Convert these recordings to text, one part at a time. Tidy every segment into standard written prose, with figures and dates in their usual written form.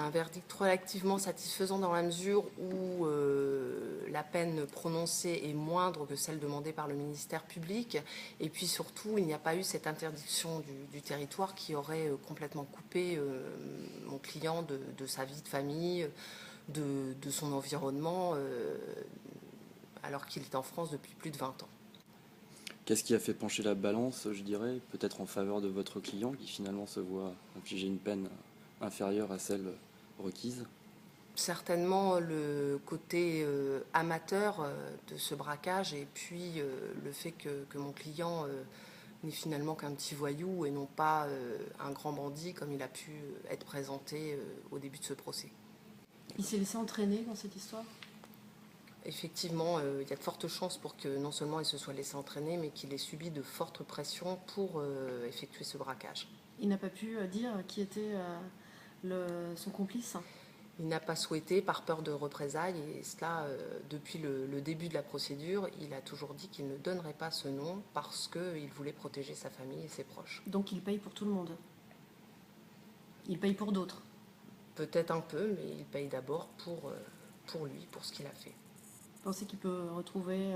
un verdict relativement satisfaisant dans la mesure où la peine prononcée est moindre que celle demandée par le ministère public. Et puis surtout, il n'y a pas eu cette interdiction du territoire qui aurait complètement coupé mon client de sa vie de famille, de son environnement, alors qu'il est en France depuis plus de 20 ans. Qu'est-ce qui a fait pencher la balance, je dirais, peut-être en faveur de votre client qui finalement se voit infliger une peine inférieure à celle requise? Certainement le côté amateur de ce braquage et puis le fait que mon client n'est finalement qu'un petit voyou et non pas un grand bandit comme il a pu être présenté au début de ce procès. Il s'est laissé entraîner dans cette histoire? Effectivement, il y a de fortes chances pour que non seulement il se soit laissé entraîner, mais qu'il ait subi de fortes pressions pour effectuer ce braquage. Il n'a pas pu dire qui était son complice? Il n'a pas souhaité par peur de représailles et cela, depuis le début de la procédure, il a toujours dit qu'il ne donnerait pas ce nom parce qu'il voulait protéger sa famille et ses proches. Donc il paye pour tout le monde? Il paye pour d'autres? Peut-être un peu, mais il paye d'abord pour lui, pour ce qu'il a fait. Vous pensez qu'il peut retrouver,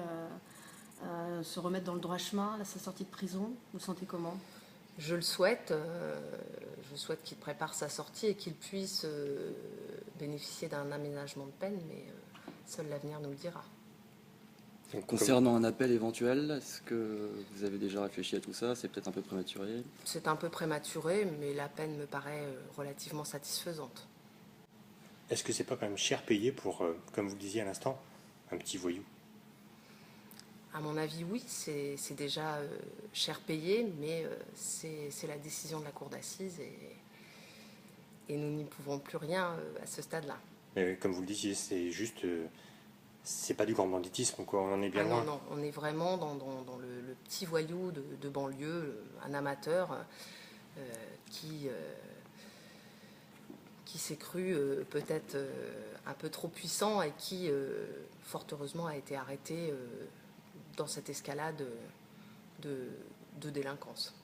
se remettre dans le droit chemin à sa sortie de prison? Vous le sentez comment? Je le souhaite. Je souhaite qu'il prépare sa sortie et qu'il puisse bénéficier d'un aménagement de peine, mais seul l'avenir nous le dira. Concernant un appel éventuel, est-ce que vous avez déjà réfléchi à tout ça? C'est peut-être un peu prématuré. C'est un peu prématuré, mais la peine me paraît relativement satisfaisante. Est-ce que c'est pas quand même cher payé pour, comme vous le disiez à l'instant, un petit voyou? À mon avis, oui, c'est déjà cher payé, mais c'est la décision de la cour d'assises et nous n'y pouvons plus rien à ce stade-là. Mais comme vous le disiez, c'est juste, c'est pas du grand banditisme, quoi. On en est bien loin. Non, on est vraiment dans le petit voyou de banlieue, un amateur qui s'est cru peut-être un peu trop puissant et qui, fort heureusement, a été arrêté dans cette escalade de délinquance.